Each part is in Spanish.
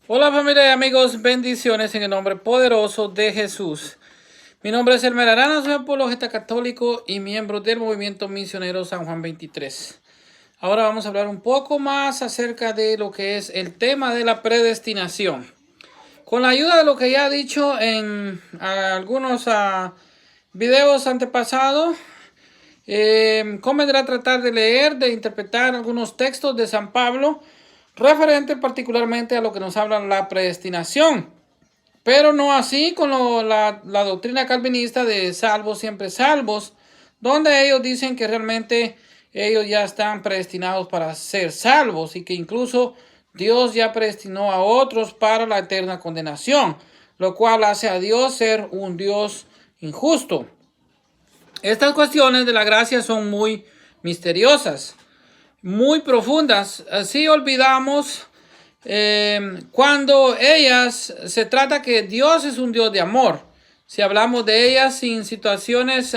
Hola familia y amigos, bendiciones en el nombre poderoso de Jesús. Mi nombre es Elmer Arana, soy apologeta católico y miembro del movimiento misionero San Juan 23. Ahora vamos a hablar un poco más acerca de lo que es el tema de la predestinación. Con la ayuda de lo que ya he dicho en algunos videos antepasados, convendrá tratar de leer, de interpretar algunos textos de San Pablo referente particularmente a lo que nos habla la predestinación, pero no así con la doctrina calvinista de salvos siempre salvos, donde ellos dicen que realmente ellos ya están predestinados para ser salvos y que incluso Dios ya predestinó a otros para la eterna condenación, lo cual hace a Dios ser un Dios injusto. Estas cuestiones de la gracia son muy misteriosas, muy profundas. Así olvidamos cuando ellas se trata que Dios es un Dios de amor. Si hablamos de ellas sin situaciones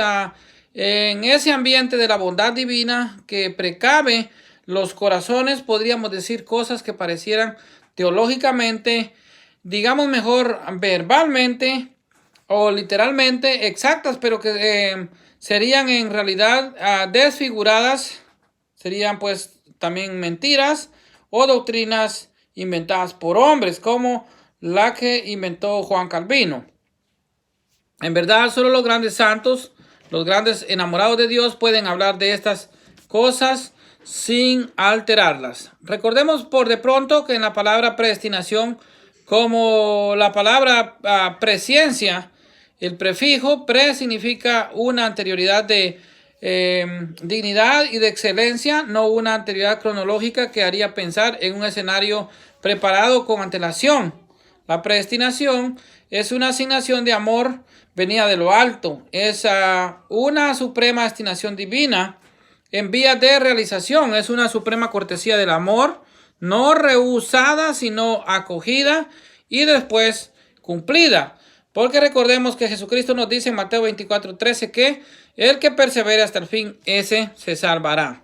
en ese ambiente de la bondad divina que precave los corazones, podríamos decir cosas que parecieran teológicamente, digamos mejor verbalmente o literalmente exactas, pero que serían en realidad desfiguradas, serían pues también mentiras o doctrinas inventadas por hombres, como la que inventó Juan Calvino. En verdad, solo los grandes santos, los grandes enamorados de Dios pueden hablar de estas cosas sin alterarlas. Recordemos por de pronto que en la palabra predestinación, como la palabra presciencia, el prefijo pre significa una anterioridad de dignidad y de excelencia, no una anterioridad cronológica que haría pensar en un escenario preparado con antelación. La predestinación es una asignación de amor venida de lo alto, es una suprema destinación divina en vías de realización, es una suprema cortesía del amor, no rehusada, sino acogida y después cumplida. Porque recordemos que Jesucristo nos dice en Mateo 24:13 que el que persevere hasta el fin, ese se salvará.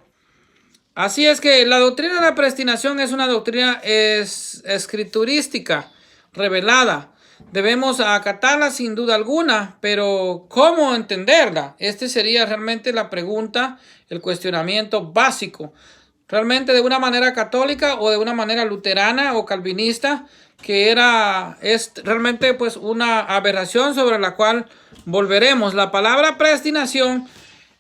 Así es que la doctrina de la predestinación es una doctrina escriturística, revelada. Debemos acatarla sin duda alguna, pero ¿cómo entenderla? Este sería realmente la pregunta, el cuestionamiento básico. Realmente de una manera católica o de una manera luterana o calvinista, que es realmente pues una aberración sobre la cual volveremos. La palabra predestinación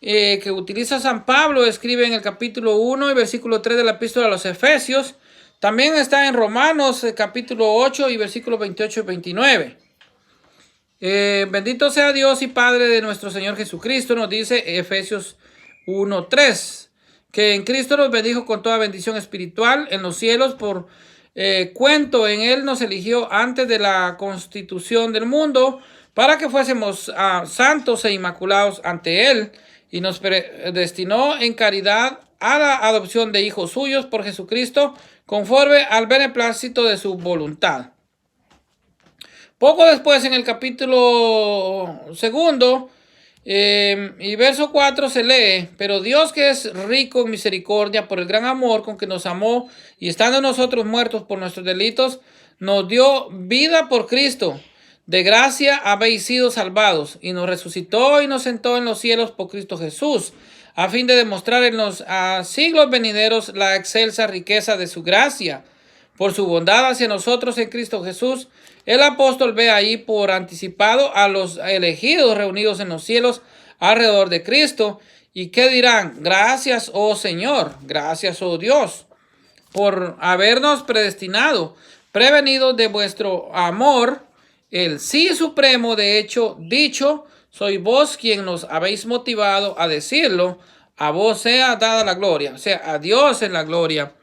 que utiliza San Pablo, escribe en el capítulo 1 y versículo 3 de la epístola a los Efesios. También está en Romanos capítulo 8 y versículos 28 y 29. Bendito sea Dios y Padre de nuestro Señor Jesucristo, nos dice Efesios 1:3, que en Cristo nos bendijo con toda bendición espiritual en los cielos por cuento en Él nos eligió antes de la constitución del mundo para que fuésemos santos e inmaculados ante Él, y nos predestinó en caridad a la adopción de hijos suyos por Jesucristo, conforme al beneplácito de su voluntad. Poco después, en el capítulo 2 y verso 4 se lee: pero Dios, que es rico en misericordia por el gran amor con que nos amó, y estando nosotros muertos por nuestros delitos, nos dio vida por Cristo. De gracia habéis sido salvados, y nos resucitó y nos sentó en los cielos por Cristo Jesús, a fin de demostrar en los siglos venideros la excelsa riqueza de su gracia, por su bondad hacia nosotros en Cristo Jesús. El apóstol ve ahí por anticipado a los elegidos reunidos en los cielos alrededor de Cristo. ¿Y qué dirán? Gracias, oh Señor, gracias, oh Dios, por habernos predestinado, prevenido de vuestro amor, el sí supremo, de hecho, dicho, soy vos quien nos habéis motivado a decirlo, a vos sea dada la gloria, o sea, a Dios en la gloria.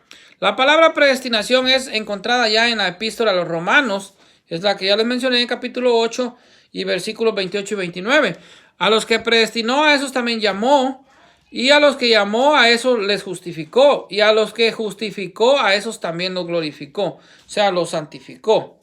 La palabra predestinación es encontrada ya en la epístola a los Romanos, es la que ya les mencioné en capítulo 8 y versículos 28 y 29. A los que predestinó, a esos también llamó, y a los que llamó, a esos les justificó, y a los que justificó, a esos también los glorificó, o sea, los santificó.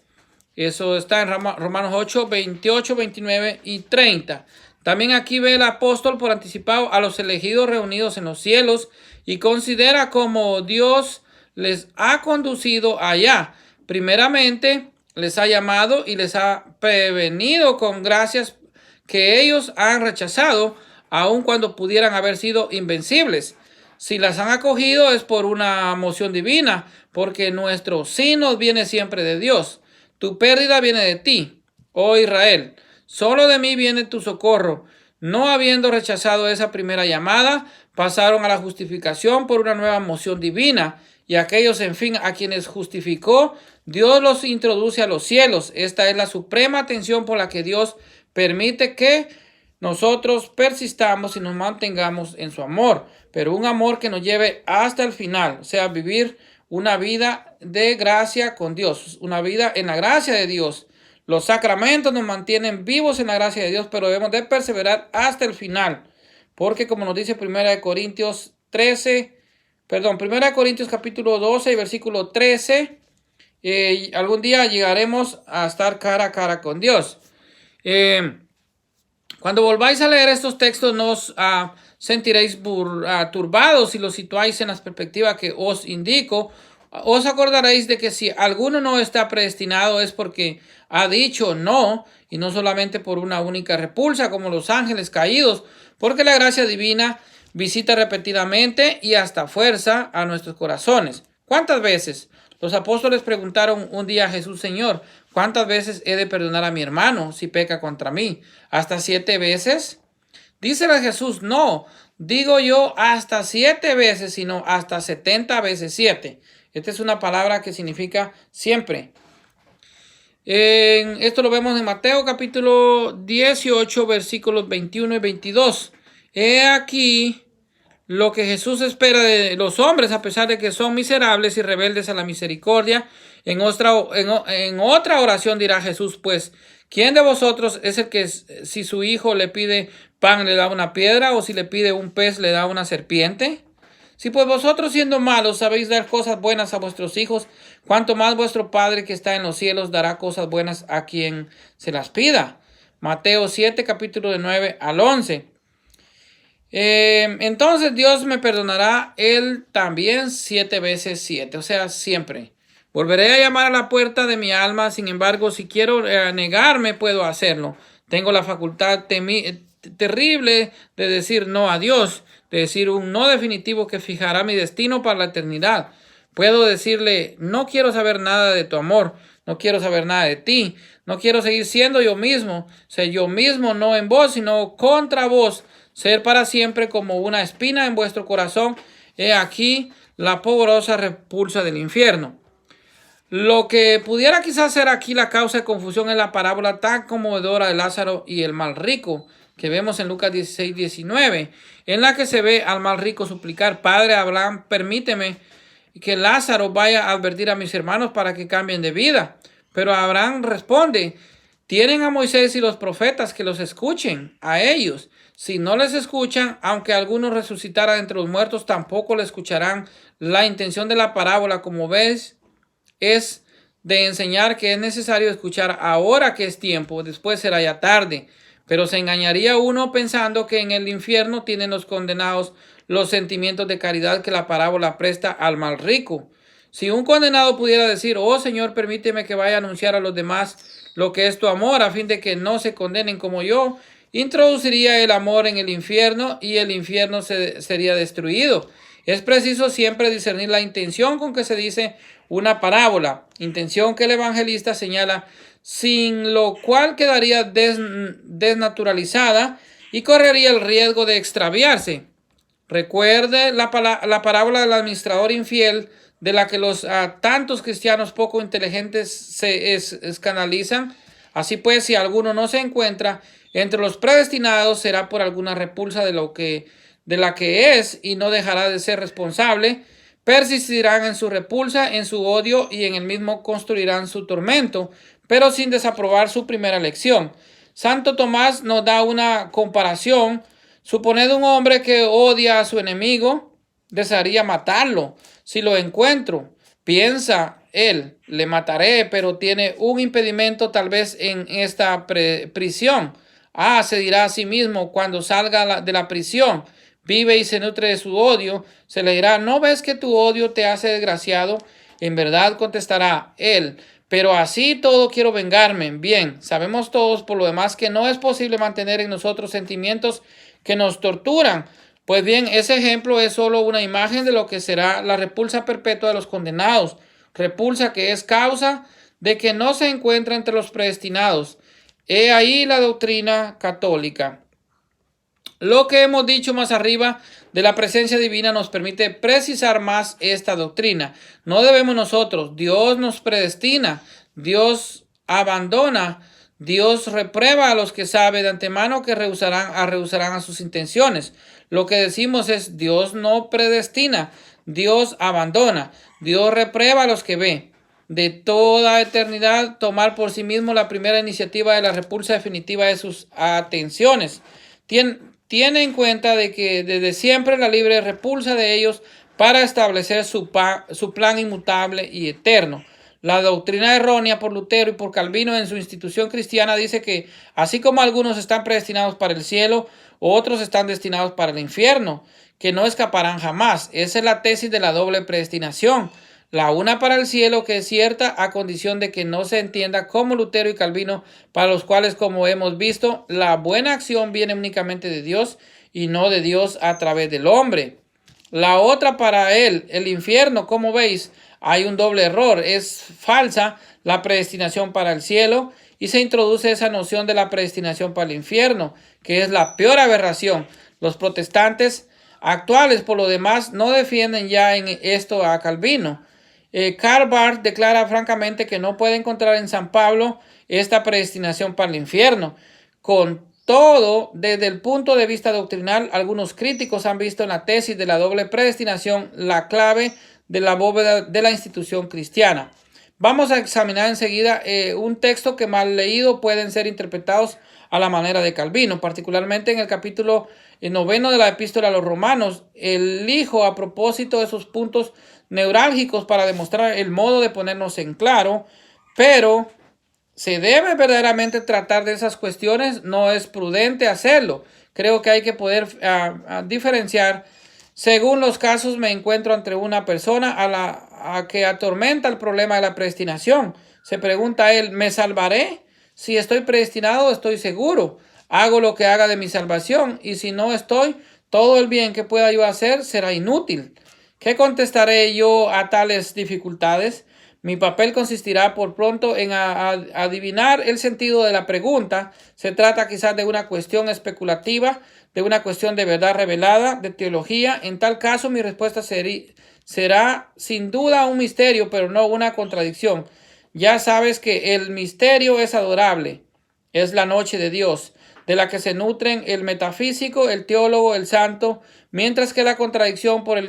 Eso está en Romanos 8, 28, 29 y 30. También aquí ve el apóstol por anticipado a los elegidos reunidos en los cielos y considera como Dios les ha conducido allá primeramente les ha llamado y les ha prevenido con gracias que ellos han rechazado, aun cuando pudieran haber sido invencibles. Si las han acogido es por una moción divina, porque nuestro sí nos viene siempre de Dios. Tu pérdida viene de ti, oh Israel. Solo de mí viene tu socorro. No habiendo rechazado esa primera llamada, pasaron a la justificación por una nueva moción divina, y aquellos, en fin, a quienes justificó, Dios los introduce a los cielos. Esta es la suprema atención por la que Dios permite que nosotros persistamos y nos mantengamos en su amor, pero un amor que nos lleve hasta el final, o sea, vivir una vida de gracia con Dios, una vida en la gracia de Dios. Los sacramentos nos mantienen vivos en la gracia de Dios, pero debemos de perseverar hasta el final, porque como nos dice 1 Corintios capítulo 12 y versículo 13, algún día llegaremos a estar cara a cara con Dios. Cuando volváis a leer estos textos, no os sentiréis turbados si los situáis en la perspectiva que os indico. Os acordaréis de que si alguno no está predestinado es porque ha dicho no, y no solamente por una única repulsa como los ángeles caídos, porque la gracia divina visita repetidamente y hasta fuerza a nuestros corazones. ¿Cuántas veces? Los apóstoles preguntaron un día a Jesús: Señor, ¿cuántas veces he de perdonar a mi hermano si peca contra mí? ¿Hasta 7 veces? Dícele a Jesús: no, digo yo hasta 7 veces, sino hasta 70 veces 7. Esta es una palabra que significa siempre. Esto lo vemos en Mateo capítulo 18, versículos 21 y 22. He aquí lo que Jesús espera de los hombres, a pesar de que son miserables y rebeldes a la misericordia. En otra oración dirá Jesús: pues, ¿quién de vosotros es el que si su hijo le pide pan le da una piedra, o si le pide un pez le da una serpiente? Si pues vosotros, siendo malos, sabéis dar cosas buenas a vuestros hijos, cuanto más vuestro Padre que está en los cielos dará cosas buenas a quien se las pida. Mateo 7, capítulo de 9 al 11. Entonces Dios me perdonará él también 7 veces 7, o sea, siempre. Volveré a llamar a la puerta de mi alma, sin embargo, si quiero negarme, puedo hacerlo. Tengo la facultad terrible de decir no a Dios, de decir un no definitivo que fijará mi destino para la eternidad. Puedo decirle: no quiero saber nada de tu amor, no quiero saber nada de ti, no quiero seguir siendo yo mismo, ser yo mismo no en vos, sino contra vos, ser para siempre como una espina en vuestro corazón. He aquí la pavorosa repulsa del infierno. Lo que pudiera quizás ser aquí la causa de confusión es la parábola tan conmovedora de Lázaro y el mal rico, que vemos en Lucas 16, 19, en la que se ve al mal rico suplicar: Padre Abraham, permíteme que Lázaro vaya a advertir a mis hermanos para que cambien de vida. Pero Abraham responde: tienen a Moisés y los profetas, que los escuchen a ellos. Si no les escuchan, aunque alguno resucitara entre los muertos, tampoco le escucharán. La intención de la parábola, como ves, es de enseñar que es necesario escuchar ahora que es tiempo, después será ya tarde. Pero se engañaría uno pensando que en el infierno tienen los condenados los sentimientos de caridad que la parábola presta al mal rico. Si un condenado pudiera decir: oh Señor, permíteme que vaya a anunciar a los demás lo que es tu amor, a fin de que no se condenen como yo, introduciría el amor en el infierno y el infierno sería destruido. Es preciso siempre discernir la intención con que se dice una parábola, intención que el evangelista señala, sin lo cual quedaría desnaturalizada y correría el riesgo de extraviarse. Recuerde la parábola del administrador infiel, de la que los tantos cristianos poco inteligentes se escandalizan. Así pues, si alguno no se encuentra entre los predestinados, será por alguna repulsa de la que es, y no dejará de ser responsable. Persistirán en su repulsa, en su odio, y en el mismo construirán su tormento, pero sin desaprobar su primera elección. Santo Tomás nos da una comparación. Suponed un hombre que odia a su enemigo, desearía matarlo. Si lo encuentro, piensa él, le mataré, pero tiene un impedimento tal vez en esta prisión. Se dirá a sí mismo cuando salga de la prisión, vive y se nutre de su odio, se le dirá: ¿no ves que tu odio te hace desgraciado? En verdad contestará él, pero así todo quiero vengarme. Bien, sabemos todos por lo demás que no es posible mantener en nosotros sentimientos que nos torturan. Pues bien, ese ejemplo es solo una imagen de lo que será la repulsa perpetua de los condenados. Repulsa que es causa de que no se encuentra entre los predestinados. He ahí la doctrina católica. Lo que hemos dicho más arriba de la presencia divina nos permite precisar más esta doctrina. No debemos nosotros, Dios nos predestina, Dios abandona, Dios reprueba a los que sabe de antemano que rehusarán a sus intenciones. Lo que decimos es Dios no predestina, Dios abandona, Dios reprueba a los que ve. De toda eternidad tomar por sí mismo la primera iniciativa de la repulsa definitiva de sus atenciones. Tiene en cuenta de que desde siempre la libre repulsa de ellos para establecer su plan inmutable y eterno. La doctrina errónea por Lutero y por Calvino en su institución cristiana dice que así como algunos están predestinados para el cielo, otros están destinados para el infierno, que no escaparán jamás. Esa es la tesis de la doble predestinación. La una para el cielo, que es cierta, a condición de que no se entienda como Lutero y Calvino, para los cuales, como hemos visto, la buena acción viene únicamente de Dios y no de Dios a través del hombre. La otra para él, el infierno, como veis, hay un doble error. Es falsa la predestinación para el cielo y se introduce esa noción de la predestinación para el infierno, que es la peor aberración. Los protestantes actuales, por lo demás, no defienden ya en esto a Calvino. Karl Barth declara francamente que no puede encontrar en San Pablo esta predestinación para el infierno. Con todo, desde el punto de vista doctrinal, algunos críticos han visto en la tesis de la doble predestinación la clave de la bóveda de la institución cristiana. Vamos a examinar enseguida un texto que mal leído pueden ser interpretados a la manera de Calvino, particularmente en el capítulo 9 de la epístola a los Romanos. Elijo a propósito de esos puntos neurálgicos para demostrar el modo de ponernos en claro, pero se debe verdaderamente tratar de esas cuestiones, no es prudente hacerlo. Creo que hay que poder diferenciar. Según los casos, me encuentro ante una persona a que atormenta el problema de la predestinación. Se pregunta a él, ¿me salvaré? Si estoy predestinado, estoy seguro. Hago lo que haga de mi salvación, y si no estoy, todo el bien que pueda yo hacer será inútil. ¿Qué contestaré yo a tales dificultades? Mi papel consistirá por pronto en adivinar el sentido de la pregunta. Se trata quizás de una cuestión especulativa, de una cuestión de verdad revelada, de teología. En tal caso, mi respuesta será sin duda un misterio, pero no una contradicción. Ya sabes que el misterio es adorable, es la noche de Dios, de la que se nutren el metafísico, el teólogo, el santo, mientras que la contradicción por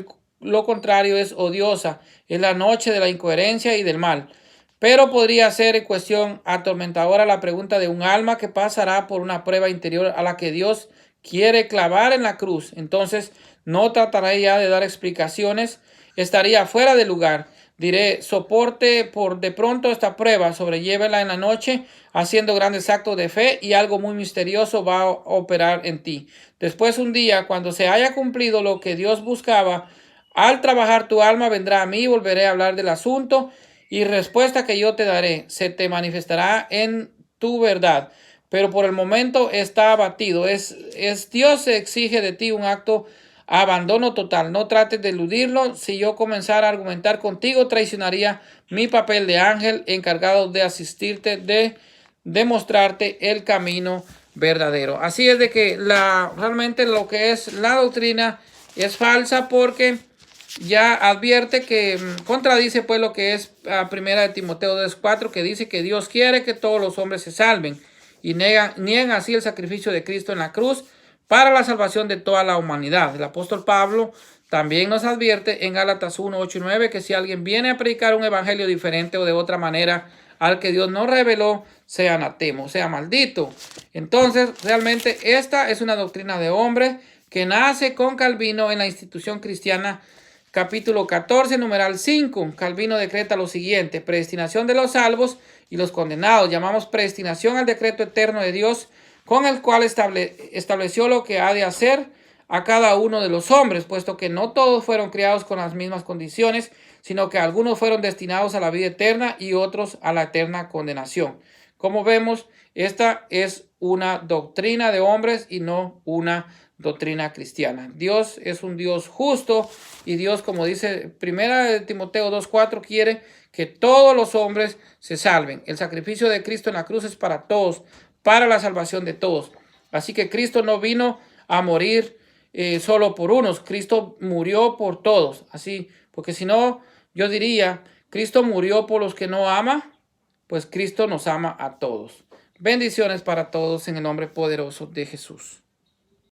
lo contrario es odiosa, es la noche de la incoherencia y del mal. Pero podría ser en cuestión atormentadora la pregunta de un alma que pasará por una prueba interior a la que Dios quiere clavar en la cruz. Entonces no trataré ya de dar explicaciones, estaría fuera de lugar. Diré, soporte por de pronto esta prueba, sobrellévela en la noche, haciendo grandes actos de fe, y algo muy misterioso va a operar en ti. Después, un día, cuando se haya cumplido lo que Dios buscaba, al trabajar tu alma, vendrá a mí, volveré a hablar del asunto, y respuesta que yo te daré se te manifestará en tu verdad. Pero por el momento está abatido. Dios exige de ti un acto abandono total. No trates de eludirlo. Si yo comenzara a argumentar contigo, traicionaría mi papel de ángel encargado de asistirte, de demostrarte el camino verdadero. Así es de que realmente lo que es la doctrina es falsa, porque ya advierte que contradice pues lo que es primera de Timoteo 2:4, que dice que Dios quiere que todos los hombres se salven, y niegan así el sacrificio de Cristo en la cruz para la salvación de toda la humanidad. El apóstol Pablo también nos advierte en Gálatas 1:8-9 que si alguien viene a predicar un evangelio diferente o de otra manera al que Dios no reveló, sea anatema, sea maldito. Entonces, realmente esta es una doctrina de hombre que nace con Calvino en la institución cristiana. Capítulo 14, numeral 5. Calvino decreta lo siguiente: predestinación de los salvos y los condenados. Llamamos predestinación al decreto eterno de Dios, con el cual estableció lo que ha de hacer a cada uno de los hombres, puesto que no todos fueron criados con las mismas condiciones, sino que algunos fueron destinados a la vida eterna y otros a la eterna condenación. Como vemos, esta es una doctrina de hombres y no una doctrina cristiana. Dios es un Dios justo y Dios, como dice 1 Timoteo 2:4, quiere que todos los hombres se salven. El sacrificio de Cristo en la cruz es para todos, para la salvación de todos. Así que Cristo no vino a morir solo por unos. Cristo murió por todos. Así, porque si no, yo diría, Cristo murió por los que no ama, pues Cristo nos ama a todos. Bendiciones para todos en el nombre poderoso de Jesús.